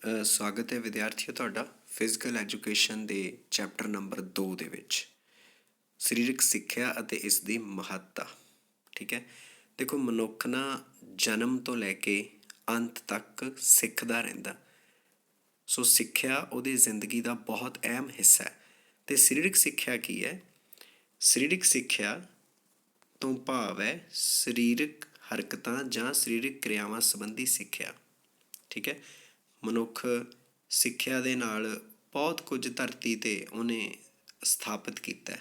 ਸਵਾਗਤ ਹੈ ਵਿਦਿਆਰਥੀਓ ਤੁਹਾਡਾ ਫਿਜ਼ੀਕਲ ਐਜੂਕੇਸ਼ਨ ਦੇ ਚੈਪਟਰ ਨੰਬਰ 2 ਦੇ ਵਿੱਚ ਸਰੀਰਕ ਸਿੱਖਿਆ ਅਤੇ ਇਸ ਦੀ ਮਹੱਤਤਾ। ਠੀਕ ਹੈ, ਦੇਖੋ ਮਨੁੱਖ ਨਾ ਜਨਮ ਤੋਂ ਲੈ ਕੇ ਅੰਤ ਤੱਕ ਸਿੱਖਦਾ ਰਹਿੰਦਾ। ਸੋ ਸਿੱਖਿਆ ਉਹਦੀ ਜ਼ਿੰਦਗੀ ਦਾ ਬਹੁਤ ਅਹਿਮ ਹਿੱਸਾ ਹੈ। ਅਤੇ ਸਰੀਰਕ ਸਿੱਖਿਆ ਕੀ ਹੈ? ਸਰੀਰਕ ਸਿੱਖਿਆ ਤੋਂ ਭਾਵ ਹੈ ਸਰੀਰਕ ਹਰਕਤਾਂ ਜਾਂ ਸਰੀਰਕ ਕਿਰਿਆਵਾਂ ਸੰਬੰਧੀ ਸਿੱਖਿਆ। ਠੀਕ ਹੈ, ਮਨੁੱਖ ਸਿੱਖਿਆ ਦੇ ਨਾਲ ਬਹੁਤ ਕੁਝ ਧਰਤੀ 'ਤੇ ਉਹਨੇ ਸਥਾਪਿਤ ਕੀਤਾ।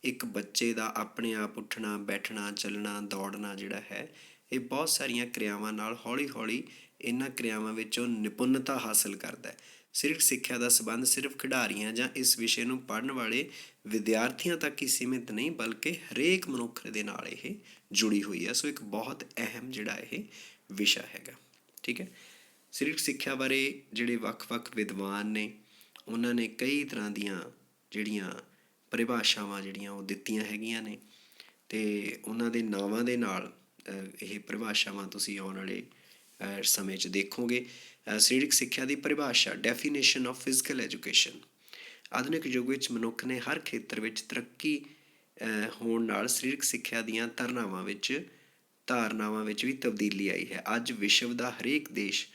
ਇੱਕ ਬੱਚੇ ਦਾ ਆਪਣੇ ਆਪ ਉੱਠਣਾ, ਬੈਠਣਾ, ਚੱਲਣਾ, ਦੌੜਨਾ ਜਿਹੜਾ ਹੈ, ਇਹ ਬਹੁਤ ਸਾਰੀਆਂ ਕਿਰਿਆਵਾਂ ਨਾਲ ਹੌਲੀ ਹੌਲੀ ਇਹਨਾਂ ਕਿਰਿਆਵਾਂ ਵਿੱਚੋਂ ਨਿਪੁੰਨਤਾ ਹਾਸਲ ਕਰਦਾ ਹੈ। ਸਰੀਰਕ ਸਿੱਖਿਆ ਦਾ ਸੰਬੰਧ ਸਿਰਫ ਖਿਡਾਰੀਆਂ ਜਾਂ ਇਸ ਵਿਸ਼ੇ ਨੂੰ ਪੜ੍ਹਨ ਵਾਲੇ ਵਿਦਿਆਰਥੀਆਂ ਤੱਕ ਹੀ ਸੀਮਿਤ ਨਹੀਂ, ਬਲਕਿ ਹਰੇਕ ਮਨੁੱਖ ਦੇ ਨਾਲ ਇਹ ਜੁੜੀ ਹੋਈ ਹੈ। ਸੋ ਇੱਕ ਬਹੁਤ ਅਹਿਮ ਜਿਹੜਾ ਇਹ ਵਿਸ਼ਾ ਹੈਗਾ। ਠੀਕ ਹੈ, ਸਰੀਰਕ ਸਿੱਖਿਆ ਬਾਰੇ ਜਿਹੜੇ ਵੱਖ-ਵੱਖ ਵਿਦਵਾਨ ਨੇ ਉਹਨਾਂ ਨੇ ਕਈ ਤਰ੍ਹਾਂ ਦੀਆਂ ਜਿਹੜੀਆਂ ਪਰਿਭਾਸ਼ਾਵਾਂ ਜਿਹੜੀਆਂ ਉਹ ਦਿੱਤੀਆਂ ਹੈਗੀਆਂ ਨੇ, ਅਤੇ ਉਹਨਾਂ ਦੇ ਨਾਵਾਂ ਦੇ ਨਾਲ ਇਹ ਪਰਿਭਾਸ਼ਾਵਾਂ ਤੁਸੀਂ ਆਉਣ ਵਾਲੇ ਸਮੇਂ 'ਚ ਦੇਖੋਗੇ। ਸਰੀਰਕ ਸਿੱਖਿਆ ਦੀ ਪਰਿਭਾਸ਼ਾ, ਡੈਫੀਨੇਸ਼ਨ ਆਫ ਫਿਜ਼ੀਕਲ ਐਜੂਕੇਸ਼ਨ। ਆਧੁਨਿਕ ਯੁੱਗ ਵਿੱਚ ਮਨੁੱਖ ਨੇ ਹਰ ਖੇਤਰ ਵਿੱਚ ਤਰੱਕੀ ਹੋਣ ਨਾਲ ਸਰੀਰਕ ਸਿੱਖਿਆ ਦੀਆਂ ਧਾਰਨਾਵਾਂ ਵਿੱਚ ਵੀ ਤਬਦੀਲੀ ਆਈ ਹੈ। ਅੱਜ ਵਿਸ਼ਵ ਦਾ ਹਰੇਕ ਦੇਸ਼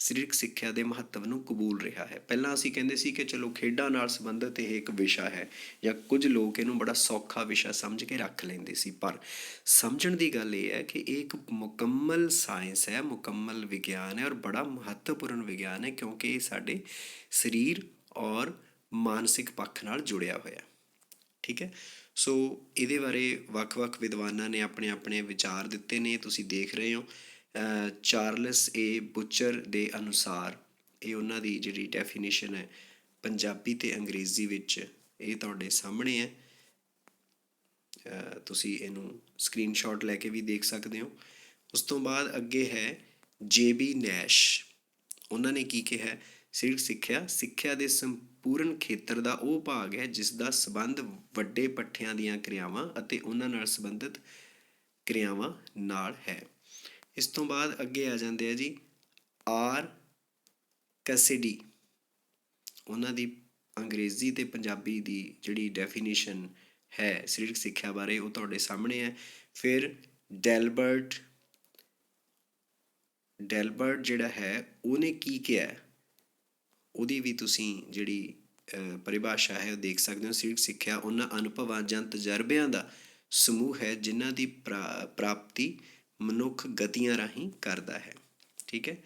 ਸਰੀਰਕ ਸਿੱਖਿਆ ਦੇ ਮਹੱਤਵ ਨੂੰ ਕਬੂਲ ਰਿਹਾ ਹੈ। ਪਹਿਲਾਂ ਅਸੀਂ ਕਹਿੰਦੇ ਸੀ ਕਿ ਚਲੋ ਖੇਡਾਂ ਨਾਲ ਸੰਬੰਧਿਤ ਇਹ ਇੱਕ ਵਿਸ਼ਾ ਹੈ, ਜਾਂ ਕੁਝ ਲੋਕ ਇਹਨੂੰ ਬੜਾ ਸੌਖਾ ਵਿਸ਼ਾ ਸਮਝ ਕੇ ਰੱਖ ਲੈਂਦੇ ਸੀ, ਪਰ ਸਮਝਣ ਦੀ ਗੱਲ ਇਹ ਹੈ ਕਿ ਇਹ ਇੱਕ ਮੁਕੰਮਲ ਸਾਇੰਸ ਹੈ, ਮੁਕੰਮਲ ਵਿਗਿਆਨ ਹੈ, ਔਰ ਬੜਾ ਮਹੱਤਵਪੂਰਨ ਵਿਗਿਆਨ ਹੈ, ਕਿਉਂਕਿ ਇਹ ਸਾਡੇ ਸਰੀਰ ਔਰ ਮਾਨਸਿਕ ਪੱਖ ਨਾਲ ਜੁੜਿਆ ਹੋਇਆ। ਠੀਕ ਹੈ, ਸੋ ਇਹਦੇ ਬਾਰੇ ਵੱਖ-ਵੱਖ ਵਿਦਵਾਨਾਂ ਨੇ ਆਪਣੇ ਆਪਣੇ ਵਿਚਾਰ ਦਿੱਤੇ ਨੇ, ਤੁਸੀਂ ਦੇਖ ਰਹੇ ਹੋ। ਚਾਰਲਸ ਏ ਬੁਚਰ ਦੇ ਅਨੁਸਾਰ ਇਹ ਉਹਨਾਂ ਦੀ ਜਿਹੜੀ ਡੈਫੀਨੇਸ਼ਨ ਹੈ ਪੰਜਾਬੀ ਅਤੇ ਅੰਗਰੇਜ਼ੀ ਵਿੱਚ ਇਹ ਤੁਹਾਡੇ ਸਾਹਮਣੇ ਹੈ। ਤੁਸੀਂ ਇਹਨੂੰ ਸਕਰੀਨਸ਼ਾਟ ਲੈ ਕੇ ਵੀ ਦੇਖ ਸਕਦੇ ਹੋ। ਉਸ ਤੋਂ ਬਾਅਦ ਅੱਗੇ ਹੈ JB ਨੈਸ਼। ਉਹਨਾਂ ਨੇ ਕੀ ਕਿਹਾ? ਸਰੀਰਕ ਸਿੱਖਿਆ ਸਿੱਖਿਆ ਦੇ ਸੰਪੂਰਨ ਖੇਤਰ ਦਾ ਉਹ ਭਾਗ ਹੈ ਜਿਸ ਦਾ ਸੰਬੰਧ ਵੱਡੇ ਪੱਠਿਆਂ ਦੀਆਂ ਕਿਰਿਆਵਾਂ ਅਤੇ ਉਹਨਾਂ ਨਾਲ ਸੰਬੰਧਿਤ ਕਿਰਿਆਵਾਂ ਨਾਲ ਹੈ। ਇਸ ਤੋਂ ਬਾਅਦ ਅੱਗੇ ਆ ਜਾਂਦੇ ਆ ਜੀ R ਕੈਸਿਡੀ। ਉਹਨਾਂ ਦੀ ਅੰਗਰੇਜ਼ੀ ਅਤੇ ਪੰਜਾਬੀ ਦੀ ਜਿਹੜੀ ਡੈਫੀਨੇਸ਼ਨ ਹੈ ਸਰੀਰਕ ਸਿੱਖਿਆ ਬਾਰੇ ਉਹ ਤੁਹਾਡੇ ਸਾਹਮਣੇ ਹੈ। ਫਿਰ ਡੈਲਬਰਟ ਜਿਹੜਾ ਹੈ ਉਹਨੇ ਕੀ ਕਿਹਾ, ਉਹਦੀ ਵੀ ਤੁਸੀਂ ਜਿਹੜੀ ਪਰਿਭਾਸ਼ਾ ਹੈ ਉਹ ਦੇਖ ਸਕਦੇ ਹੋ। ਸਰੀਰਕ ਸਿੱਖਿਆ ਉਹਨਾਂ ਅਨੁਭਵਾਂ ਜਾਂ ਤਜਰਬਿਆਂ ਦਾ ਸਮੂਹ ਹੈ ਜਿਨ੍ਹਾਂ ਦੀ ਪ੍ਰਾਪਤੀ ਮਨੁੱਖ ਗਤੀਆਂ ਰਾਹੀਂ ਕਰਦਾ ਹੈ। ਠੀਕ ਹੈ,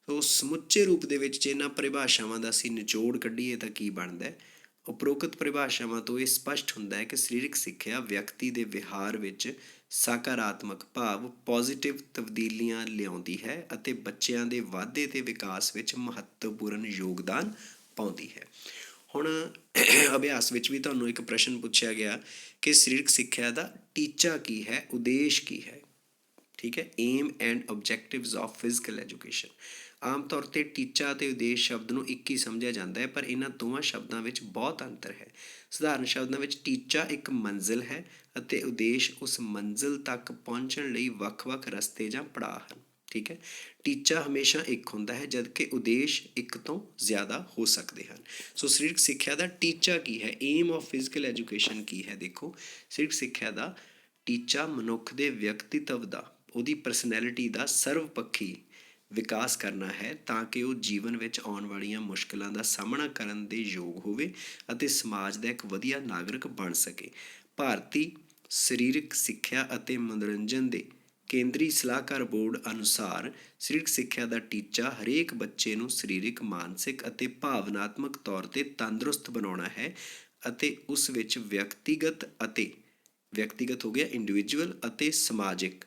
ਸੋ ਸਮੁੱਚੇ ਰੂਪ ਦੇ ਵਿੱਚ ਜੇ ਇਹਨਾਂ ਪਰਿਭਾਸ਼ਾਵਾਂ ਦਾ ਅਸੀਂ ਨਿਚੋੜ ਕੱਢੀਏ ਤਾਂ ਕੀ ਬਣਦਾ? ਉਪਰੋਕਤ ਪਰਿਭਾਸ਼ਾਵਾਂ ਤੋਂ ਇਹ ਸਪਸ਼ਟ ਹੁੰਦਾ ਹੈ ਕਿ ਸਰੀਰਕ ਸਿੱਖਿਆ ਵਿਅਕਤੀ ਦੇ ਵਿਹਾਰ ਵਿੱਚ ਸਕਾਰਾਤਮਕ ਭਾਵ ਪੋਜ਼ੀਟਿਵ ਤਬਦੀਲੀਆਂ ਲਿਆਉਂਦੀ ਹੈ ਅਤੇ ਬੱਚਿਆਂ ਦੇ ਵਾਧੇ ਅਤੇ ਵਿਕਾਸ ਵਿੱਚ ਮਹੱਤਵਪੂਰਨ ਯੋਗਦਾਨ ਪਾਉਂਦੀ ਹੈ। ਹੁਣ ਅਭਿਆਸ ਵਿੱਚ ਵੀ ਤੁਹਾਨੂੰ ਇੱਕ ਪ੍ਰਸ਼ਨ ਪੁੱਛਿਆ ਗਿਆ ਕਿ ਸਰੀਰਕ ਸਿੱਖਿਆ ਦਾ ਟੀਚਾ ਕੀ ਹੈ, ਉਦੇਸ਼ ਕੀ ਹੈ? ਠੀਕ ਹੈ, aim and objectives of physical education. ਆਮ ਤੌਰ 'ਤੇ ਟੀਚਾ ਅਤੇ ਉਦੇਸ਼ ਸ਼ਬਦ ਨੂੰ ਇੱਕ ਹੀ ਸਮਝਿਆ ਜਾਂਦਾ ਹੈ, ਪਰ ਇਹਨਾਂ ਦੋਵਾਂ ਸ਼ਬਦਾਂ ਵਿੱਚ ਬਹੁਤ ਅੰਤਰ ਹੈ। ਸਧਾਰਨ ਸ਼ਬਦਾਂ ਵਿੱਚ ਟੀਚਾ ਇੱਕ ਮੰਜ਼ਿਲ ਹੈ ਅਤੇ ਉਦੇਸ਼ ਉਸ ਮੰਜ਼ਿਲ ਤੱਕ ਪਹੁੰਚਣ ਲਈ ਵੱਖ-ਵੱਖ ਰਸਤੇ ਜਾਂ ਪੜਾਅ ਹਨ। ਠੀਕ ਹੈ, ਟੀਚਾ ਹਮੇਸ਼ਾ ਇੱਕ ਹੁੰਦਾ ਹੈ ਜਦਕਿ ਉਦੇਸ਼ ਇੱਕ ਤੋਂ ਜ਼ਿਆਦਾ ਹੋ ਸਕਦੇ ਹਨ। ਸੋ ਸਰੀਰਕ ਸਿੱਖਿਆ ਦਾ ਟੀਚਾ ਕੀ ਹੈ? ਏਮ ਆਫ ਫਿਜ਼ੀਕਲ ਐਜੂਕੇਸ਼ਨ ਕੀ ਹੈ? ਦੇਖੋ, ਸਰੀਰਕ ਸਿੱਖਿਆ ਦਾ ਟੀਚਾ ਮਨੁੱਖ ਦੇ ਵਿਅਕਤੀਤਵ ਦਾ, ਉਹਦੀ ਪਰਸਨੈਲਿਟੀ ਦਾ ਸਰਵਪੱਖੀ ਵਿਕਾਸ ਕਰਨਾ ਹੈ ਤਾਂ ਕਿ ਉਹ ਜੀਵਨ ਵਿੱਚ ਆਉਣ ਵਾਲੀਆਂ ਮੁਸ਼ਕਿਲਾਂ ਦਾ ਸਾਹਮਣਾ ਕਰਨ ਦੇ ਯੋਗ ਹੋਵੇ ਅਤੇ ਸਮਾਜ ਦਾ ਇੱਕ ਵਧੀਆ ਨਾਗਰਿਕ ਬਣ ਸਕੇ। ਭਾਰਤੀ ਸਰੀਰਕ ਸਿੱਖਿਆ ਅਤੇ ਮਨੋਰੰਜਨ ਦੇ ਕੇਂਦਰੀ ਸਲਾਹਕਾਰ ਬੋਰਡ ਅਨੁਸਾਰ ਸਰੀਰਕ ਸਿੱਖਿਆ ਦਾ ਟੀਚਾ ਹਰੇਕ ਬੱਚੇ ਨੂੰ ਸਰੀਰਕ, ਮਾਨਸਿਕ ਅਤੇ ਭਾਵਨਾਤਮਕ ਤੌਰ 'ਤੇ ਤੰਦਰੁਸਤ ਬਣਾਉਣਾ ਹੈ ਅਤੇ ਉਸ ਵਿੱਚ ਵਿਅਕਤੀਗਤ ਹੋ ਗਿਆ ਇੰਡੀਵਿਜੂਅਲ ਅਤੇ ਸਮਾਜਿਕ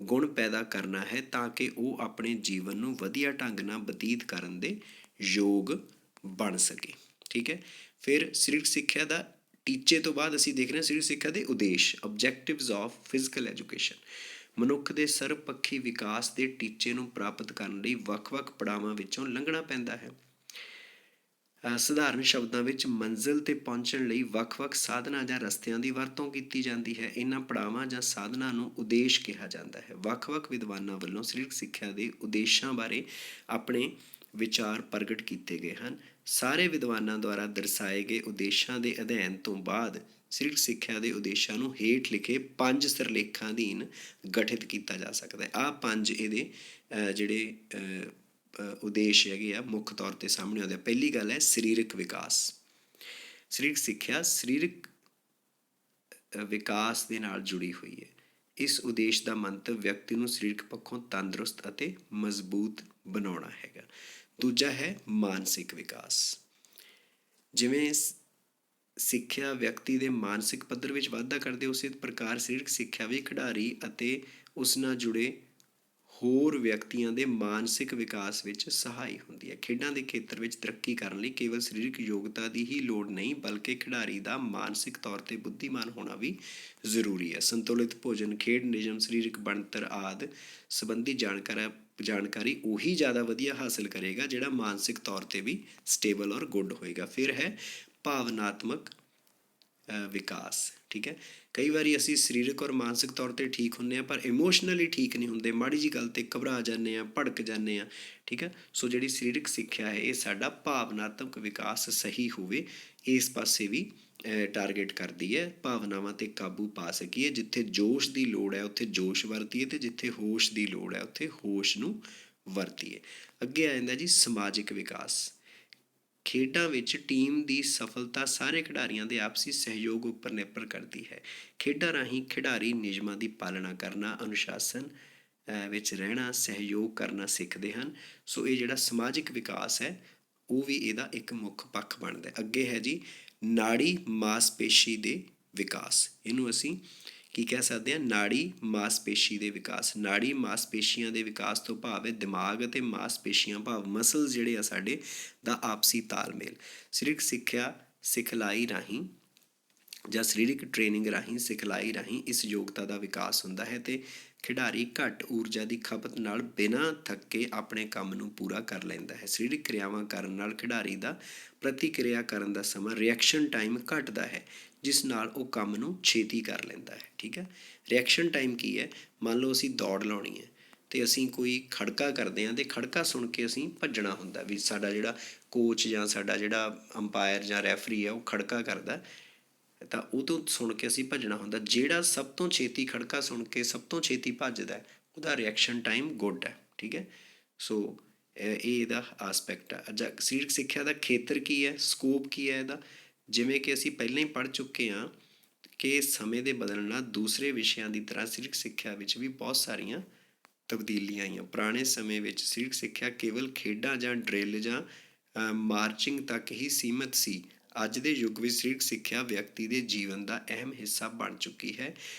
ਗੁਣ ਪੈਦਾ ਕਰਨਾ ਹੈ ਤਾਂ ਕਿ ਉਹ ਆਪਣੇ ਜੀਵਨ ਨੂੰ ਵਧੀਆ ਢੰਗ ਨਾਲ ਬਤੀਤ ਕਰਨ ਦੇ ਯੋਗ ਬਣ ਸਕੇ। ਠੀਕ ਹੈ, ਫਿਰ ਸਰੀਰਕ ਸਿੱਖਿਆ ਦਾ ਟੀਚੇ ਤੋਂ ਬਾਅਦ ਅਸੀਂ ਦੇਖ ਰਹੇ ਹਾਂ ਸਰੀਰਕ ਸਿੱਖਿਆ ਦੇ ਉਦੇਸ਼, ਓਬਜੈਕਟਿਵਸ ਆਫ ਫਿਜ਼ੀਕਲ ਐਜੂਕੇਸ਼ਨ। ਮਨੁੱਖ ਦੇ ਸਰਬਪੱਖੀ ਵਿਕਾਸ ਦੇ ਟੀਚੇ ਨੂੰ ਪ੍ਰਾਪਤ ਕਰਨ ਲਈ ਵੱਖ-ਵੱਖ ਪੜਾਵਾਂ ਵਿੱਚੋਂ ਲੰਘਣਾ ਪੈਂਦਾ ਹੈ। ਸਧਾਰਨ ਸ਼ਬਦਾਂ ਵਿੱਚ ਮੰਜ਼ਿਲ 'ਤੇ ਪਹੁੰਚਣ ਲਈ ਵੱਖ-ਵੱਖ ਸਾਧਨਾਂ ਜਾਂ ਰਸਤਿਆਂ ਦੀ ਵਰਤੋਂ ਕੀਤੀ ਜਾਂਦੀ ਹੈ। ਇਹਨਾਂ ਪੜਾਵਾਂ ਜਾਂ ਸਾਧਨਾਂ ਨੂੰ ਉਦੇਸ਼ ਕਿਹਾ ਜਾਂਦਾ ਹੈ। ਵੱਖ-ਵੱਖ ਵਿਦਵਾਨਾਂ ਵੱਲੋਂ ਸਰੀਰਕ ਸਿੱਖਿਆ ਦੇ ਉਦੇਸ਼ਾਂ ਬਾਰੇ ਆਪਣੇ ਵਿਚਾਰ ਪ੍ਰਗਟ ਕੀਤੇ ਗਏ ਹਨ। ਸਾਰੇ ਵਿਦਵਾਨਾਂ ਦੁਆਰਾ ਦਰਸਾਏ ਗਏ ਉਦੇਸ਼ਾਂ ਦੇ ਅਧਿਐਨ ਤੋਂ ਬਾਅਦ ਸਰੀਰਕ ਸਿੱਖਿਆ ਦੇ ਉਦੇਸ਼ਾਂ ਨੂੰ ਹੇਠ ਲਿਖੇ 5 ਸਿਰਲੇਖਾਂ ਅਧੀਨ ਗਠਿਤ ਕੀਤਾ ਜਾ ਸਕਦਾ ਹੈ। ਆਹ 5 ਇਹਦੇ ਜਿਹੜੇ ਉਦੇਸ਼ ਹੈਗੇ ਆ ਮੁੱਖ ਤੌਰ 'ਤੇ ਸਾਹਮਣੇ ਆਉਂਦੇ ਆ। ਪਹਿਲੀ ਗੱਲ ਹੈ ਸਰੀਰਕ ਵਿਕਾਸ। ਸਰੀਰਕ ਸਿੱਖਿਆ ਸਰੀਰਕ ਵਿਕਾਸ ਦੇ ਨਾਲ ਜੁੜੀ ਹੋਈ ਹੈ। ਇਸ ਉਦੇਸ਼ ਦਾ ਮੰਤਵ ਵਿਅਕਤੀ ਨੂੰ ਸਰੀਰਕ ਪੱਖੋਂ ਤੰਦਰੁਸਤ ਅਤੇ ਮਜ਼ਬੂਤ ਬਣਾਉਣਾ ਹੈਗਾ। ਦੂਜਾ ਹੈ ਮਾਨਸਿਕ ਵਿਕਾਸ। ਜਿਵੇਂ ਸਿੱਖਿਆ ਵਿਅਕਤੀ ਦੇ ਮਾਨਸਿਕ ਪੱਧਰ ਵਿੱਚ ਵਾਧਾ ਕਰਦੇ, ਉਸੇ ਪ੍ਰਕਾਰ ਸਰੀਰਕ ਸਿੱਖਿਆ ਵੀ ਖਿਡਾਰੀ ਅਤੇ ਉਸ ਨਾਲ ਜੁੜੇ ਹੋਰ ਵਿਅਕਤੀਆਂ ਦੇ ਮਾਨਸਿਕ ਵਿਕਾਸ ਵਿੱਚ ਸਹਾਈ ਹੁੰਦੀ ਹੈ। ਖੇਡਾਂ ਦੇ ਖੇਤਰ ਵਿੱਚ ਤਰੱਕੀ ਕਰਨ ਲਈ ਕੇਵਲ ਸਰੀਰਕ ਯੋਗਤਾ ਦੀ ਹੀ ਲੋੜ ਨਹੀਂ, ਬਲਕਿ ਖਿਡਾਰੀ ਦਾ ਮਾਨਸਿਕ ਤੌਰ 'ਤੇ ਬੁੱਧੀਮਾਨ ਹੋਣਾ ਵੀ ਜ਼ਰੂਰੀ ਹੈ। ਸੰਤੁਲਿਤ ਭੋਜਨ, ਖੇਡ ਨਿਯਮ, ਸਰੀਰਕ ਬਣਤਰ ਆਦਿ ਸੰਬੰਧੀ ਜਾਣਕਾਰੀ ਉਹੀ ਜ਼ਿਆਦਾ ਵਧੀਆ ਹਾਸਿਲ ਕਰੇਗਾ ਜਿਹੜਾ ਮਾਨਸਿਕ ਤੌਰ 'ਤੇ ਵੀ ਸਟੇਬਲ ਔਰ ਗੁੱਡ ਹੋਏਗਾ। ਫਿਰ ਹੈ ਭਾਵਨਾਤਮਕ ਵਿਕਾਸ। ਠੀਕ ਹੈ, ਕਈ ਵਾਰੀ ਅਸੀਂ ਸਰੀਰਕ ਔਰ ਮਾਨਸਿਕ ਤੌਰ 'ਤੇ ਠੀਕ ਹੁੰਦੇ ਹਾਂ ਪਰ ਇਮੋਸ਼ਨਲੀ ਠੀਕ ਨਹੀਂ ਹੁੰਦੇ, ਮਾੜੀ ਜਿਹੀ ਗੱਲ 'ਤੇ ਘਬਰਾ ਜਾਂਦੇ ਹਾਂ, ਭੜਕ ਜਾਂਦੇ ਹਾਂ। ਠੀਕ ਹੈ, ਸੋ ਜਿਹੜੀ ਸਰੀਰਕ ਸਿੱਖਿਆ ਹੈ ਇਹ ਸਾਡਾ ਭਾਵਨਾਤਮਕ ਵਿਕਾਸ ਸਹੀ ਹੋਵੇ ਇਸ ਪਾਸੇ ਵੀ ਟਾਰਗੇਟ ਕਰਦੀ ਹੈ। ਭਾਵਨਾਵਾਂ 'ਤੇ ਕਾਬੂ ਪਾ ਸਕੀਏ, ਜਿੱਥੇ ਜੋਸ਼ ਦੀ ਲੋੜ ਹੈ ਉੱਥੇ ਜੋਸ਼ ਵਰਤੀਏ ਅਤੇ ਜਿੱਥੇ ਹੋਸ਼ ਦੀ ਲੋੜ ਹੈ ਉੱਥੇ ਹੋਸ਼ ਨੂੰ ਵਰਤੀਏ। ਅੱਗੇ ਆ ਜਾਂਦਾ ਜੀ ਸਮਾਜਿਕ ਵਿਕਾਸ। ਖੇਡਾਂ ਵਿੱਚ ਟੀਮ ਦੀ ਸਫਲਤਾ ਸਾਰੇ ਖਿਡਾਰੀਆਂ ਦੇ ਆਪਸੀ ਸਹਿਯੋਗ ਉੱਪਰ ਨਿਰਭਰ ਕਰਦੀ ਹੈ। ਖੇਡਾਂ ਰਾਹੀਂ ਖਿਡਾਰੀ ਨਿਯਮਾਂ ਦੀ ਪਾਲਣਾ ਕਰਨਾ, ਅਨੁਸ਼ਾਸਨ ਵਿੱਚ ਰਹਿਣਾ, ਸਹਿਯੋਗ ਕਰਨਾ ਸਿੱਖਦੇ ਹਨ। ਸੋ ਇਹ ਜਿਹੜਾ ਸਮਾਜਿਕ ਵਿਕਾਸ ਹੈ ਉਹ ਵੀ ਇਹਦਾ ਇੱਕ ਮੁੱਖ ਪੱਖ ਬਣਦਾ। ਅੱਗੇ ਹੈ ਜੀ ਨਾੜੀ ਮਾਸਪੇਸ਼ੀ ਦੇ ਵਿਕਾਸ। ਇਹਨੂੰ ਅਸੀਂ ਕੀ ਕਹਿ ਸਕਦੇ ਹਾਂ? ਨਾੜੀ ਮਾਸਪੇਸ਼ੀ ਦੇ ਵਿਕਾਸ। ਨਾੜੀ ਮਾਸਪੇਸ਼ੀਆਂ ਦੇ ਵਿਕਾਸ ਤੋਂ ਭਾਵ ਹੈ ਦਿਮਾਗ ਅਤੇ ਮਾਸਪੇਸ਼ੀਆਂ ਭਾਵ ਮਸਲ ਜਿਹੜੇ ਆ ਸਾਡੇ ਦਾ ਆਪਸੀ ਤਾਲਮੇਲ। ਸਰੀਰਕ ਸਿੱਖਿਆ ਸਿਖਲਾਈ ਰਾਹੀਂ ਜਾਂ ਸਰੀਰਕ ਟ੍ਰੇਨਿੰਗ ਰਾਹੀਂ ਸਿਖਲਾਈ ਰਾਹੀਂ ਇਸ ਯੋਗਤਾ ਦਾ ਵਿਕਾਸ ਹੁੰਦਾ ਹੈ ਅਤੇ ਖਿਡਾਰੀ ਘੱਟ ਊਰਜਾ ਦੀ ਖਪਤ ਨਾਲ ਬਿਨਾਂ ਥੱਕੇ ਆਪਣੇ ਕੰਮ ਨੂੰ ਪੂਰਾ ਕਰ ਲੈਂਦਾ ਹੈ। ਸਰੀਰਕ ਕਿਰਿਆਵਾਂ ਕਰਨ ਨਾਲ ਖਿਡਾਰੀ ਦਾ ਪ੍ਰਤੀਕਿਰਿਆ ਕਰਨ ਦਾ ਸਮਾਂ ਰਿਐਕਸ਼ਨ ਟਾਈਮ ਘੱਟਦਾ ਹੈ, ਜਿਸ ਨਾਲ ਉਹ ਕੰਮ ਨੂੰ ਛੇਤੀ ਕਰ ਲੈਂਦਾ ਹੈ। ਠੀਕ ਹੈ, ਰਿਐਕਸ਼ਨ ਟਾਈਮ ਕੀ ਹੈ? ਮੰਨ ਲਓ ਅਸੀਂ ਦੌੜ ਲਾਉਣੀ ਹੈ ਅਤੇ ਅਸੀਂ ਕੋਈ ਖੜਕਾ ਕਰਦੇ ਹਾਂ ਅਤੇ ਖੜਕਾ ਸੁਣ ਕੇ ਅਸੀਂ ਭੱਜਣਾ ਹੁੰਦਾ ਵੀ ਸਾਡਾ ਜਿਹੜਾ ਕੋਚ ਜਾਂ ਸਾਡਾ ਜਿਹੜਾ ਅੰਪਾਇਰ ਜਾਂ ਰੈਫਰੀ ਹੈ ਉਹ ਖੜਕਾ ਕਰਦਾ ਤਾਂ ਉਹ ਤੋਂ ਸੁਣ ਕੇ ਅਸੀਂ ਭੱਜਣਾ ਹੁੰਦਾ। ਜਿਹੜਾ ਸਭ ਤੋਂ ਛੇਤੀ ਖੜਕਾ ਸੁਣ ਕੇ ਸਭ ਤੋਂ ਛੇਤੀ ਭੱਜਦਾ ਉਹਦਾ ਰਿਐਕਸ਼ਨ ਟਾਈਮ ਗੁੱਡ ਹੈ। ਠੀਕ ਹੈ, ਸੋ ਇਹ ਇਹਦਾ ਆਸਪੈਕਟ ਆ। ਜਾਂ ਸਰੀਰਕ ਸਿੱਖਿਆ ਦਾ ਖੇਤਰ ਕੀ ਹੈ, ਸਕੋਪ ਕੀ ਹੈ ਇਹਦਾ? ਜਿਵੇਂ ਕਿ ਅਸੀਂ ਪਹਿਲਾਂ ਹੀ ਪੜ੍ਹ ਚੁੱਕੇ ਹਾਂ ਕਿ ਸਮੇਂ ਦੇ ਬਦਲਣ ਨਾਲ ਦੂਸਰੇ ਵਿਸ਼ਿਆਂ ਦੀ ਤਰ੍ਹਾਂ ਸਰੀਰਕ ਸਿੱਖਿਆ ਵਿੱਚ ਵੀ ਬਹੁਤ ਸਾਰੀਆਂ ਤਬਦੀਲੀਆਂ ਆਈਆਂ। ਪੁਰਾਣੇ ਸਮੇਂ ਵਿੱਚ ਸਰੀਰਕ ਸਿੱਖਿਆ ਕੇਵਲ ਖੇਡਾਂ ਜਾਂ ਡਰਿੱਲ ਜਾਂ ਮਾਰਚਿੰਗ ਤੱਕ ਹੀ ਸੀਮਿਤ ਸੀ। ਅੱਜ ਦੇ ਯੁੱਗ ਵਿੱਚ ਸਰੀਰਕ ਸਿੱਖਿਆ ਵਿਅਕਤੀ ਦੇ ਜੀਵਨ ਦਾ ਅਹਿਮ ਹਿੱਸਾ ਬਣ ਚੁੱਕੀ ਹੈ।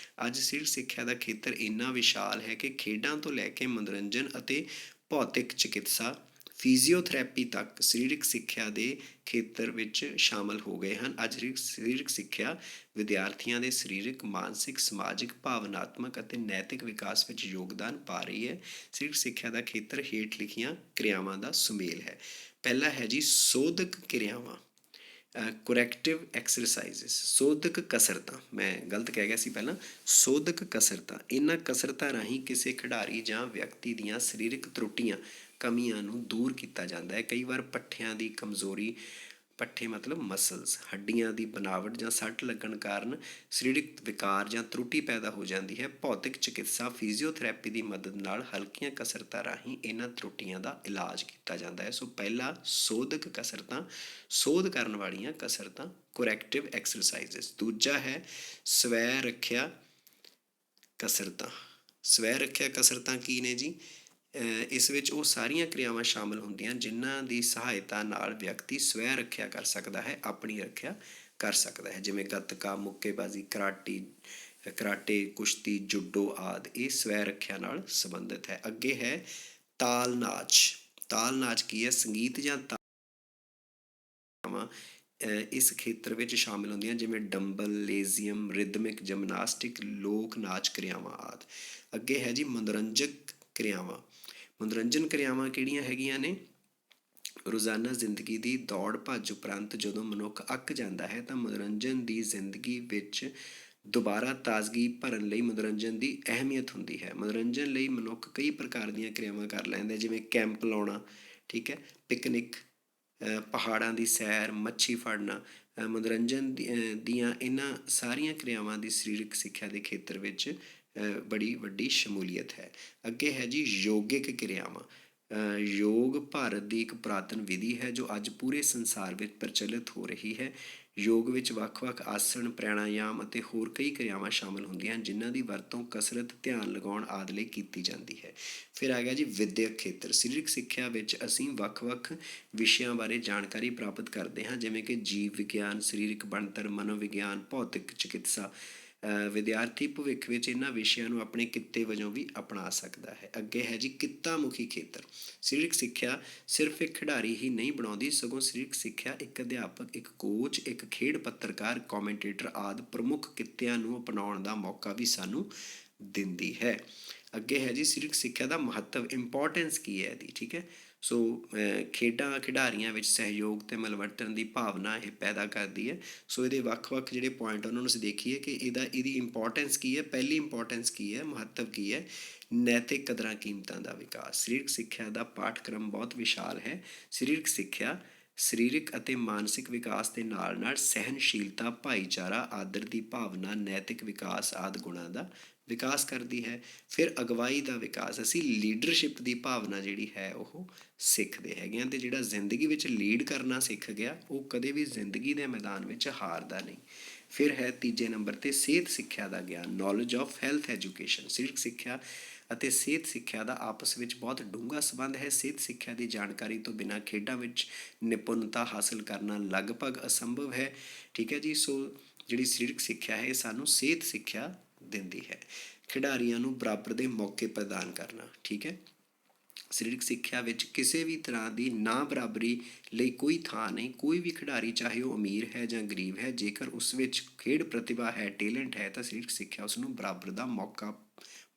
ਅੱਜ ਸਰੀਰਕ ਸਿੱਖਿਆ ਦਾ ਖੇਤਰ ਇੰਨਾ ਵਿਸ਼ਾਲ ਹੈ ਕਿ ਖੇਡਾਂ ਤੋਂ ਲੈ ਕੇ ਮਨੋਰੰਜਨ ਅਤੇ ਭੌਤਿਕ ਚਿਕਿਤਸਾ, ਫਿਜ਼ੀਓਥੈਰੇਪੀ ਤੱਕ ਸਰੀਰਕ ਸਿੱਖਿਆ ਦੇ ਖੇਤਰ ਵਿੱਚ ਸ਼ਾਮਲ ਹੋ ਗਏ ਹਨ। ਅੱਜ ਸਰੀਰਕ ਸਿੱਖਿਆ ਵਿਦਿਆਰਥੀਆਂ ਦੇ ਸਰੀਰਕ, ਮਾਨਸਿਕ, ਸਮਾਜਿਕ, ਭਾਵਨਾਤਮਕ ਅਤੇ ਨੈਤਿਕ ਵਿਕਾਸ ਵਿੱਚ ਯੋਗਦਾਨ ਪਾ ਰਹੀ ਹੈ। ਸਰੀਰਕ ਸਿੱਖਿਆ ਦਾ ਖੇਤਰ ਹੇਠ ਲਿਖੀਆਂ ਕਿਰਿਆਵਾਂ ਦਾ ਸੁਮੇਲ ਹੈ। ਪਹਿਲਾ ਹੈ ਜੀ ਸੋਧਕ ਕਿਰਿਆਵਾਂ, ਕਰੈਕਟਿਵ ਐਕਸਰਸਾਈਜ਼ਸ। ਸੋਧਕ ਕਸਰਤਾਂ, ਮੈਂ ਗਲਤ ਕਹਿ ਗਿਆ ਸੀ ਪਹਿਲਾਂ, ਸੋਧਕ ਕਸਰਤਾਂ। ਇਹਨਾਂ ਕਸਰਤਾਂ ਰਾਹੀਂ ਕਿਸੇ ਖਿਡਾਰੀ ਜਾਂ ਵਿਅਕਤੀ ਦੀਆਂ ਸਰੀਰਕ ਤਰੁੱਟੀਆਂ, ਕਮੀਆਂ ਨੂੰ ਦੂਰ ਕੀਤਾ ਜਾਂਦਾ ਹੈ। ਕਈ ਵਾਰ ਪੱਠਿਆਂ ਦੀ ਕਮਜ਼ੋਰੀ, ਪੱਠੇ ਮਤਲਬ ਮਸਲਸ, ਹੱਡੀਆਂ ਦੀ ਬਨਾਵਟ ਜਾਂ ਸੱਟ ਲੱਗਣ ਕਾਰਨ ਸਰੀਰਕ ਵਿਕਾਰ ਜਾਂ ਤਰੁੱਟੀ ਪੈਦਾ ਹੋ ਜਾਂਦੀ ਹੈ। ਭੌਤਿਕ ਚਿਕਿਤਸਾ, ਫਿਜ਼ੀਓਥੈਰੇਪੀ ਦੀ ਮਦਦ ਨਾਲ ਹਲਕੀਆਂ ਕਸਰਤਾਂ ਰਾਹੀਂ ਇਹਨਾਂ ਤਰੁੱਟੀਆਂ ਦਾ ਇਲਾਜ ਕੀਤਾ ਜਾਂਦਾ ਹੈ। ਸੋ ਪਹਿਲਾ ਸੋਧਕ ਕਸਰਤਾਂ, ਸੋਧ ਕਰਨ ਵਾਲੀਆਂ ਕਸਰਤਾਂ, ਕਰੈਕਟਿਵ ਐਕਸਰਸਾਈਜ਼ਸ। ਦੂਜਾ ਹੈ ਸਵੈ ਰੱਖਿਆ ਕਸਰਤਾਂ। ਸਵੈ ਰੱਖਿਆ ਕਸਰਤਾਂ ਕੀ ਨੇ ਜੀ? ਇਸ ਵਿੱਚ ਉਹ ਸਾਰੀਆਂ ਕਿਰਿਆਵਾਂ ਸ਼ਾਮਲ ਹੁੰਦੀਆਂ ਜਿਨ੍ਹਾਂ ਦੀ ਸਹਾਇਤਾ ਨਾਲ ਵਿਅਕਤੀ ਸਵੈ ਰੱਖਿਆ ਕਰ ਸਕਦਾ ਹੈ, ਆਪਣੀ ਰੱਖਿਆ ਕਰ ਸਕਦਾ ਹੈ। ਜਿਵੇਂ ਗੱਤਕਾ, ਮੁੱਕੇਬਾਜ਼ੀ, ਕਰਾਟੇ, ਕੁਸ਼ਤੀ, ਜੂਡੋ ਆਦਿ ਇਹ ਸਵੈ ਰੱਖਿਆ ਨਾਲ ਸੰਬੰਧਿਤ ਹੈ। ਅੱਗੇ ਹੈ ਤਾਲ ਨਾਚ। ਤਾਲ ਨਾਚ ਕੀ ਹੈ? ਸੰਗੀਤ ਜਾਂ ਇਸ ਖੇਤਰ ਵਿੱਚ ਸ਼ਾਮਿਲ ਹੁੰਦੀਆਂ ਜਿਵੇਂ ਡੰਬਲ, ਲੇਜ਼ੀਅਮ, ਰਿਦਮਿਕ, ਜਿਮਨਾਸਟਿਕ, ਲੋਕ ਨਾਚ ਕਿਰਿਆਵਾਂ ਆਦਿ। ਅੱਗੇ ਹੈ ਜੀ ਮਨੋਰੰਜਕ ਕਿਰਿਆਵਾਂ। ਮਨੋਰੰਜਨ ਕਿਰਿਆਵਾਂ ਕਿਹੜੀਆਂ ਹੈਗੀਆਂ ਨੇ? ਰੋਜ਼ਾਨਾ ਜ਼ਿੰਦਗੀ ਦੀ ਦੌੜ ਭੱਜ ਉਪਰੰਤ ਜਦੋਂ ਮਨੁੱਖ ਅੱਕ ਜਾਂਦਾ ਹੈ ਤਾਂ ਮਨੋਰੰਜਨ ਦੀ ਜ਼ਿੰਦਗੀ ਵਿੱਚ ਦੁਬਾਰਾ ਤਾਜ਼ਗੀ ਭਰਨ ਲਈ ਮਨੋਰੰਜਨ ਦੀ ਅਹਿਮੀਅਤ ਹੁੰਦੀ ਹੈ। ਮਨੋਰੰਜਨ ਲਈ ਮਨੁੱਖ ਕਈ ਪ੍ਰਕਾਰ ਦੀਆਂ ਕਿਰਿਆਵਾਂ ਕਰ ਲੈਂਦਾ, ਜਿਵੇਂ ਕੈਂਪ ਲਾਉਣਾ, ਠੀਕ ਹੈ। ਪਿਕਨਿਕ, ਪਹਾੜਾਂ ਦੀ ਸੈਰ, ਮੱਛੀ ਫੜਨਾ, ਮਨੋਰੰਜਨ ਦੀਆਂ ਇਹਨਾਂ ਸਾਰੀਆਂ ਕਿਰਿਆਵਾਂ ਦੀ ਸਰੀਰਕ ਸਿੱਖਿਆ ਦੇ ਖੇਤਰ ਵਿੱਚ ਬੜੀ ਵੱਡੀ ਸ਼ਮੂਲੀਅਤ ਹੈ। ਅੱਗੇ ਹੈ ਜੀ ਯੋਗਿਕ ਕਿਰਿਆਵਾਂ। ਯੋਗ ਭਾਰਤ ਦੀ ਇੱਕ ਪੁਰਾਤਨ ਵਿਧੀ ਹੈ ਜੋ ਅੱਜ ਪੂਰੇ ਸੰਸਾਰ ਵਿੱਚ ਪ੍ਰਚਲਿਤ ਹੋ ਰਹੀ ਹੈ। ਯੋਗ ਵਿੱਚ ਵੱਖ-ਵੱਖ ਆਸਣ, ਪ੍ਰਾਣਾਯਾਮ ਅਤੇ ਹੋਰ ਕਈ ਕਿਰਿਆਵਾਂ ਸ਼ਾਮਲ ਹੁੰਦੀਆਂ ਹਨ ਜਿਨ੍ਹਾਂ ਦੀ ਵਰਤੋਂ ਕਸਰਤ, ਧਿਆਨ ਲਗਾਉਣ ਆਦਿ ਲਈ ਕੀਤੀ ਜਾਂਦੀ ਹੈ। ਫਿਰ ਆ ਗਿਆ ਜੀ ਵਿੱਦਿਅਕ ਖੇਤਰ। ਸਰੀਰਕ ਸਿੱਖਿਆ ਵਿੱਚ ਅਸੀਂ ਵੱਖ-ਵੱਖ ਵਿਸ਼ਿਆਂ ਬਾਰੇ ਜਾਣਕਾਰੀ ਪ੍ਰਾਪਤ ਕਰਦੇ ਹਾਂ, ਜਿਵੇਂ ਕਿ ਜੀਵ ਵਿਗਿਆਨ, ਸਰੀਰਕ ਬਣਤਰ, ਮਨੋਵਿਗਿਆਨ, ਭੌਤਿਕ ਚਿਕਿਤਸਾ। ਵਿਦਿਆਰਥੀ ਭਵਿੱਖ ਵਿੱਚ ਇਹਨਾਂ ਵਿਸ਼ਿਆਂ ਨੂੰ ਆਪਣੇ ਕਿੱਤੇ ਵਜੋਂ ਵੀ ਅਪਣਾ ਸਕਦਾ ਹੈ। ਅੱਗੇ ਹੈ ਜੀ ਕਿੱਤਾ ਮੁਖੀ ਖੇਤਰ। ਸਰੀਰਕ ਸਿੱਖਿਆ ਸਿਰਫ ਇੱਕ ਖਿਡਾਰੀ ਹੀ ਨਹੀਂ ਬਣਾਉਂਦੀ, ਸਗੋਂ ਸਰੀਰਕ ਸਿੱਖਿਆ ਇੱਕ ਅਧਿਆਪਕ, ਇੱਕ ਕੋਚ, ਇੱਕ ਖੇਡ ਪੱਤਰਕਾਰ, ਕਮੈਂਟੇਟਰ ਆਦਿ ਪ੍ਰਮੁੱਖ ਕਿੱਤਿਆਂ ਨੂੰ ਅਪਣਾਉਣ ਦਾ ਮੌਕਾ ਵੀ ਸਾਨੂੰ ਦਿੰਦੀ ਹੈ। ਅੱਗੇ ਹੈ ਜੀ ਸਰੀਰਕ ਸਿੱਖਿਆ ਦਾ ਮਹੱਤਵ, ਇੰਪੋਰਟੈਂਸ ਕੀ ਹੈ ਇਹਦੀ, ਠੀਕ ਹੈ। ਸੋ ਖੇਡਾਂ ਖਿਡਾਰੀਆਂ ਵਿੱਚ ਸਹਿਯੋਗ ਅਤੇ ਮਿਲਵਰਤਨ ਦੀ ਭਾਵਨਾ ਇਹ ਪੈਦਾ ਕਰਦੀ ਹੈ। ਸੋ ਇਹਦੇ ਵੱਖ-ਵੱਖ ਜਿਹੜੇ ਪੁਆਇੰਟ ਉਹਨਾਂ ਨੂੰ ਅਸੀਂ ਦੇਖੀਏ ਕਿ ਇਹਦੀ ਇੰਪੋਰਟੈਂਸ ਕੀ ਹੈ। ਪਹਿਲੀ ਇੰਪੋਰਟੈਂਸ ਕੀ ਹੈ, ਮਹੱਤਵ ਕੀ ਹੈ? ਨੈਤਿਕ ਕਦਰਾਂ ਕੀਮਤਾਂ ਦਾ ਵਿਕਾਸ। ਸਰੀਰਕ ਸਿੱਖਿਆ ਦਾ ਪਾਠਕ੍ਰਮ ਬਹੁਤ ਵਿਸ਼ਾਲ ਹੈ। ਸਰੀਰਕ ਸਿੱਖਿਆ ਸਰੀਰਕ ਅਤੇ ਮਾਨਸਿਕ ਵਿਕਾਸ ਦੇ ਨਾਲ ਨਾਲ ਸਹਿਨਸ਼ੀਲਤਾ, ਭਾਈਚਾਰਾ, ਆਦਰ ਦੀ ਭਾਵਨਾ, ਨੈਤਿਕ ਵਿਕਾਸ ਆਦਿ ਗੁਣਾਂ ਦਾ ਵਿਕਾਸ ਕਰਦੀ ਹੈ। ਫਿਰ ਅਗਵਾਈ ਦਾ ਵਿਕਾਸ, ਅਸੀਂ ਲੀਡਰਸ਼ਿਪ ਦੀ ਭਾਵਨਾ ਜਿਹੜੀ ਹੈ ਉਹ ਸਿੱਖਦੇ ਹੈਗੇ ਹਾਂ, ਅਤੇ ਜਿਹੜਾ ਜ਼ਿੰਦਗੀ ਵਿੱਚ ਲੀਡ ਕਰਨਾ ਸਿੱਖ ਗਿਆ ਉਹ ਕਦੇ ਵੀ ਜ਼ਿੰਦਗੀ ਦੇ ਮੈਦਾਨ ਵਿੱਚ ਹਾਰਦਾ ਨਹੀਂ। ਫਿਰ ਹੈ ਤੀਜੇ ਨੰਬਰ 'ਤੇ ਸਿਹਤ ਸਿੱਖਿਆ ਦਾ ਗਿਆਨ, ਨੌਲੇਜ ਆਫ ਹੈਲਥ ਐਜੂਕੇਸ਼ਨ। ਸਰੀਰਕ ਸਿੱਖਿਆ ਅਤੇ ਸਿਹਤ ਸਿੱਖਿਆ ਦਾ ਆਪਸ ਵਿੱਚ ਬਹੁਤ ਡੂੰਘਾ ਸੰਬੰਧ ਹੈ। ਸਿਹਤ ਸਿੱਖਿਆ ਦੀ ਜਾਣਕਾਰੀ ਤੋਂ ਬਿਨਾਂ ਖੇਡਾਂ ਵਿੱਚ ਨਿਪੁੰਨਤਾ ਹਾਸਲ ਕਰਨਾ ਲਗਭਗ ਅਸੰਭਵ ਹੈ, ਠੀਕ ਹੈ ਜੀ। ਸੋ ਜਿਹੜੀ ਸਰੀਰਕ ਸਿੱਖਿਆ ਹੈ ਇਹ ਸਾਨੂੰ ਸਿਹਤ ਸਿੱਖਿਆ ਦਿੰਦੀ ਹੈ। ਖਿਡਾਰੀਆਂ ਨੂੰ ਬਰਾਬਰ ਦੇ ਮੌਕੇ ਪ੍ਰਦਾਨ ਕਰਨਾ, ਠੀਕ ਹੈ। ਸਰੀਰਕ ਸਿੱਖਿਆ ਵਿੱਚ ਕਿਸੇ ਵੀ ਤਰ੍ਹਾਂ ਦੀ ਨਾ ਬਰਾਬਰੀ ਲਈ ਕੋਈ ਥਾਂ ਨਹੀਂ। ਕੋਈ ਵੀ ਖਿਡਾਰੀ ਚਾਹੇ ਉਹ ਅਮੀਰ ਹੈ ਜਾਂ ਗਰੀਬ ਹੈ, ਜੇਕਰ ਉਸ ਵਿੱਚ ਖੇਡ ਪ੍ਰਤਿਭਾ ਹੈ, ਟੇਲੈਂਟ ਹੈ, ਤਾਂ ਸਰੀਰਕ ਸਿੱਖਿਆ ਉਸ ਨੂੰ ਬਰਾਬਰ ਦਾ ਮੌਕਾ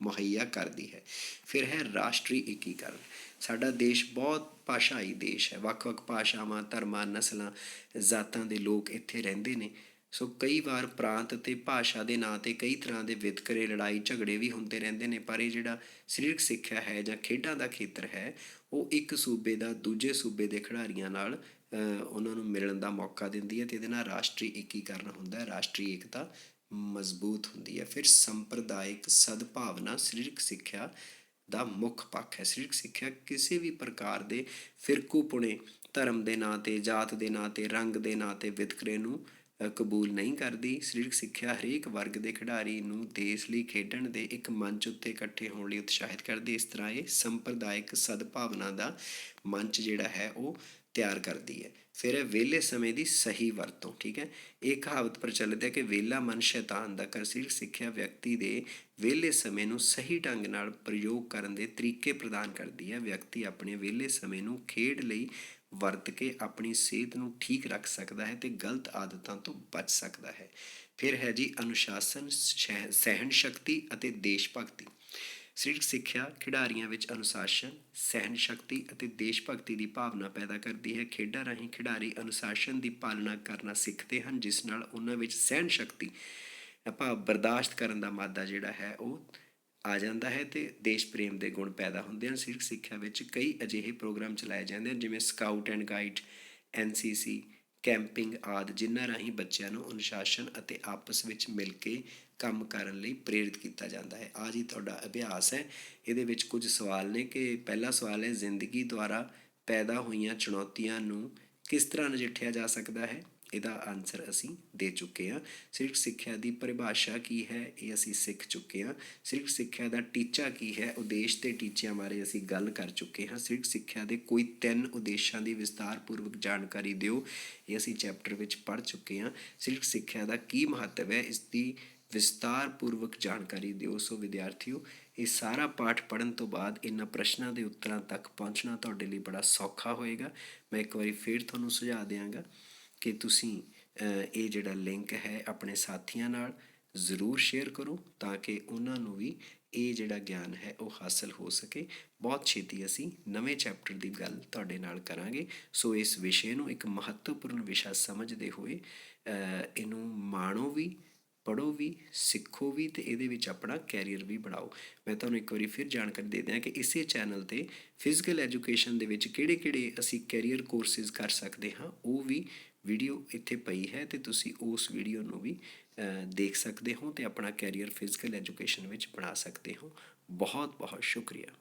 ਮੁਹੱਈਆ ਕਰਦੀ ਹੈ। ਫਿਰ ਹੈ ਰਾਸ਼ਟਰੀ ਏਕੀਕਰਨ। ਸਾਡਾ ਦੇਸ਼ ਬਹੁਤ ਭਾਸ਼ਾਈ ਦੇਸ਼ ਹੈ। ਵੱਖ-ਵੱਖ ਭਾਸ਼ਾਵਾਂ, ਧਰਮਾਂ, ਨਸਲਾਂ, ਜ਼ਾਤਾਂ ਦੇ ਲੋਕ ਇੱਥੇ ਰਹਿੰਦੇ ਨੇ। ਸੋ ਕਈ ਵਾਰ ਪ੍ਰਾਂਤ ਅਤੇ ਭਾਸ਼ਾ ਦੇ ਨਾਂ 'ਤੇ ਕਈ ਤਰ੍ਹਾਂ ਦੇ ਵਿਤਕਰੇ, ਲੜਾਈ ਝਗੜੇ ਵੀ ਹੁੰਦੇ ਰਹਿੰਦੇ ਨੇ, ਪਰ ਇਹ ਜਿਹੜਾ ਸਰੀਰਕ ਸਿੱਖਿਆ ਹੈ ਜਾਂ ਖੇਡਾਂ ਦਾ ਖੇਤਰ ਹੈ ਉਹ ਇੱਕ ਸੂਬੇ ਦਾ ਦੂਜੇ ਸੂਬੇ ਦੇ ਖਿਡਾਰੀਆਂ ਨਾਲ ਉਹਨਾਂ ਨੂੰ ਮਿਲਣ ਦਾ ਮੌਕਾ ਦਿੰਦੀ ਹੈ, ਅਤੇ ਇਹਦੇ ਨਾਲ ਰਾਸ਼ਟਰੀ ਏਕੀਕਰਨ ਹੁੰਦਾ ਹੈ, ਰਾਸ਼ਟਰੀ ਏਕਤਾ ਮਜ਼ਬੂਤ ਹੁੰਦੀ ਹੈ। ਫਿਰ ਸੰਪਰਦਾਇਕ ਸਦਭਾਵਨਾ ਸਰੀਰਕ ਸਿੱਖਿਆ ਦਾ ਮੁੱਖ ਪੱਖ ਹੈ। ਸਰੀਰਕ ਸਿੱਖਿਆ ਕਿਸੇ ਵੀ ਪ੍ਰਕਾਰ ਦੇ ਫਿਰਕੂਪੁਣੇ, ਧਰਮ ਦੇ ਨਾਂ 'ਤੇ, ਜਾਤ ਦੇ ਨਾਂ 'ਤੇ, ਰੰਗ ਦੇ ਨਾਂ 'ਤੇ ਵਿਤਕਰੇ ਨੂੰ ਕਬੂਲ ਨਹੀਂ ਕਰਦੀ। ਸਰੀਰਕ ਸਿੱਖਿਆ ਹਰੇਕ ਵਰਗ ਦੇ ਖਿਡਾਰੀ ਨੂੰ ਦੇਸ਼ ਲਈ ਖੇਡਣ ਦੇ ਇੱਕ ਮੰਚ ਉੱਤੇ ਇਕੱਠੇ ਹੋਣ ਲਈ ਉਤਸ਼ਾਹਿਤ ਕਰਦੀ। ਇਸ ਤਰ੍ਹਾਂ ਇਹ ਸੰਪਰਦਾਇਕ ਸਦਭਾਵਨਾ ਦਾ ਮੰਚ ਜਿਹੜਾ ਹੈ ਉਹ ਤਿਆਰ ਕਰਦੀ ਹੈ। ਫਿਰ ਹੈ ਵਿਹਲੇ ਸਮੇਂ ਦੀ ਸਹੀ ਵਰਤੋਂ, ਠੀਕ ਹੈ। ਇਹ ਕਹਾਵਤ ਪ੍ਰਚਲਿਤ ਹੈ ਕਿ ਵਿਹਲਾ ਮਨ ਸ਼ੈਤਾਨ ਦਾ ਘਰ। ਸਰੀਰਕ ਸਿੱਖਿਆ ਵਿਅਕਤੀ ਦੇ ਵਿਹਲੇ ਸਮੇਂ ਨੂੰ ਸਹੀ ਢੰਗ ਨਾਲ ਪ੍ਰਯੋਗ ਕਰਨ ਦੇ ਤਰੀਕੇ ਪ੍ਰਦਾਨ ਕਰਦੀ ਹੈ। ਵਿਅਕਤੀ ਆਪਣੇ ਵਿਹਲੇ ਸਮੇਂ ਨੂੰ ਖੇਡ ਲਈ ਵਰਤ ਕੇ ਆਪਣੀ ਸਿਹਤ ਨੂੰ ਠੀਕ ਰੱਖ ਸਕਦਾ ਹੈ ਅਤੇ ਗਲਤ ਆਦਤਾਂ ਤੋਂ ਬਚ ਸਕਦਾ ਹੈ। ਫਿਰ ਹੈ ਜੀ ਅਨੁਸ਼ਾਸਨ, ਸਹਿਣ ਸ਼ਕਤੀ ਅਤੇ ਦੇਸ਼ ਭਗਤੀ। ਸਰੀਰਕ ਸਿੱਖਿਆ ਖਿਡਾਰੀਆਂ ਵਿੱਚ ਅਨੁਸ਼ਾਸਨ, ਸਹਿਣ ਸ਼ਕਤੀ ਅਤੇ ਦੇਸ਼ ਭਗਤੀ ਦੀ ਭਾਵਨਾ ਪੈਦਾ ਕਰਦੀ ਹੈ। ਖੇਡਾਂ ਰਾਹੀਂ ਖਿਡਾਰੀ ਅਨੁਸ਼ਾਸਨ ਦੀ ਪਾਲਣਾ ਕਰਨਾ ਸਿੱਖਦੇ ਹਨ, ਜਿਸ ਨਾਲ ਉਹਨਾਂ ਵਿੱਚ ਸਹਿਣ ਸ਼ਕਤੀ ਭਾਵ ਬਰਦਾਸ਼ਤ ਕਰਨ ਦਾ ਮਾਦਾ ਜਿਹੜਾ ਹੈ ਉਹ ਆ ਜਾਂਦਾ ਹੈ, ਅਤੇ ਦੇਸ਼ ਪ੍ਰੇਮ ਦੇ ਗੁਣ ਪੈਦਾ ਹੁੰਦੇ ਹਨ। ਸਰੀਰਕ ਸਿੱਖਿਆ ਵਿੱਚ ਕਈ ਅਜਿਹੇ ਪ੍ਰੋਗਰਾਮ ਚਲਾਏ ਜਾਂਦੇ ਹਨ, ਜਿਵੇਂ scout and guide, NCC, camping ਆਦਿ, ਜਿਨ੍ਹਾਂ ਰਾਹੀਂ ਬੱਚਿਆਂ ਨੂੰ ਅਨੁਸ਼ਾਸਨ ਅਤੇ ਆਪਸ ਵਿੱਚ ਮਿਲ ਕੇ ਕੰਮ ਕਰਨ ਲਈ ਪ੍ਰੇਰਿਤ ਕੀਤਾ ਜਾਂਦਾ ਹੈ। ਆਹ ਜੀ ਤੁਹਾਡਾ ਅਭਿਆਸ ਹੈ। ਇਹਦੇ ਵਿੱਚ ਕੁਝ ਸਵਾਲ ਨੇ ਕਿ ਪਹਿਲਾ ਸਵਾਲ ਹੈ ਜ਼ਿੰਦਗੀ ਦੁਆਰਾ ਪੈਦਾ ਹੋਈਆਂ ਚੁਣੌਤੀਆਂ ਨੂੰ ਕਿਸ ਤਰ੍ਹਾਂ ਨਜਿੱਠਿਆ ਜਾ ਸਕਦਾ ਹੈ। ਇਹਦਾ ਆਨਸਰ ਅਸੀਂ ਦੇ ਚੁੱਕੇ ਹਾਂ। ਸਰੀਰਕ ਸਿੱਖਿਆ ਦੀ ਪਰਿਭਾਸ਼ਾ ਕੀ ਹੈ ਇਹ ਅਸੀਂ ਸਿੱਖ ਚੁੱਕੇ ਹਾਂ। ਸਰੀਰਕ ਸਿੱਖਿਆ ਦਾ ਟੀਚਾ ਕੀ ਹੈ, ਉਦੇਸ਼ ਅਤੇ ਟੀਚਿਆਂ ਬਾਰੇ ਅਸੀਂ ਗੱਲ ਕਰ ਚੁੱਕੇ ਹਾਂ। ਸਰੀਰਕ ਸਿੱਖਿਆ ਦੇ ਕੋਈ 3 ਉਦੇਸ਼ਾਂ ਦੀ ਵਿਸਤਾਰਪੂਰਵਕ ਜਾਣਕਾਰੀ ਦਿਓ, ਇਹ ਅਸੀਂ ਚੈਪਟਰ ਵਿੱਚ ਪੜ੍ਹ ਚੁੱਕੇ ਹਾਂ। ਸਰੀਰਕ ਸਿੱਖਿਆ ਦਾ ਕੀ ਮਹੱਤਵ ਹੈ, ਇਸ ਦੀ ਵਿਸਤਾਰਪੂਰਵਕ ਜਾਣਕਾਰੀ ਦਿਓ। ਸੋ ਵਿਦਿਆਰਥੀਓ, ਇਹ ਸਾਰਾ ਪਾਠ ਪੜ੍ਹਨ ਤੋਂ ਬਾਅਦ ਇਹਨਾਂ ਪ੍ਰਸ਼ਨਾਂ ਦੇ ਉੱਤਰਾਂ ਤੱਕ ਪਹੁੰਚਣਾ ਤੁਹਾਡੇ ਲਈ ਬੜਾ ਸੌਖਾ ਹੋਏਗਾ। ਮੈਂ ਇੱਕ ਵਾਰੀ ਫਿਰ ਤੁਹਾਨੂੰ ਸੁਝਾਅ ਦਿਆਂਗਾ ਕਿ ਤੁਸੀਂ ਇਹ ਜਿਹੜਾ ਲਿੰਕ ਹੈ ਆਪਣੇ ਸਾਥੀਆਂ ਨਾਲ ਜ਼ਰੂਰ ਸ਼ੇਅਰ ਕਰੋ, ਤਾਂ ਕਿ ਉਹਨਾਂ ਨੂੰ ਵੀ ਇਹ ਜਿਹੜਾ ਗਿਆਨ ਹੈ ਉਹ ਹਾਸਲ ਹੋ ਸਕੇ। ਬਹੁਤ ਛੇਤੀ ਅਸੀਂ ਨਵੇਂ ਚੈਪਟਰ ਦੀ ਗੱਲ ਤੁਹਾਡੇ ਨਾਲ ਕਰਾਂਗੇ। ਸੋ ਇਸ ਵਿਸ਼ੇ ਨੂੰ ਇੱਕ ਮਹੱਤਵਪੂਰਨ ਵਿਸ਼ਾ ਸਮਝਦੇ ਹੋਏ ਇਹਨੂੰ ਮਾਣੋ ਵੀ, ਪੜ੍ਹੋ ਵੀ, ਸਿੱਖੋ ਵੀ ਅਤੇ ਇਹਦੇ ਵਿੱਚ ਆਪਣਾ ਕੈਰੀਅਰ ਵੀ ਬਣਾਓ। ਮੈਂ ਤੁਹਾਨੂੰ ਇੱਕ ਵਾਰੀ ਫਿਰ ਜਾਣਕਾਰੀ ਦੇ ਦਿਆਂ ਕਿ ਇਸੇ ਚੈਨਲ 'ਤੇ ਫਿਜ਼ੀਕਲ ਐਜੂਕੇਸ਼ਨ ਦੇ ਵਿੱਚ ਕਿਹੜੇ ਕਿਹੜੇ ਅਸੀਂ ਕੈਰੀਅਰ ਕੋਰਸਿਸ ਕਰ ਸਕਦੇ ਹਾਂ, ਉਹ ਵੀ ਵੀਡੀਓ ਇੱਥੇ ਪਈ ਹੈ ਅਤੇ ਤੁਸੀਂ ਉਸ ਵੀਡੀਓ ਨੂੰ ਵੀ ਦੇਖ ਸਕਦੇ ਹੋ ਅਤੇ ਆਪਣਾ ਕੈਰੀਅਰ ਫਿਜ਼ੀਕਲ ਐਜੂਕੇਸ਼ਨ ਵਿੱਚ ਬਣਾ ਸਕਦੇ ਹੋ। ਬਹੁਤ ਬਹੁਤ ਸ਼ੁਕਰੀਆ।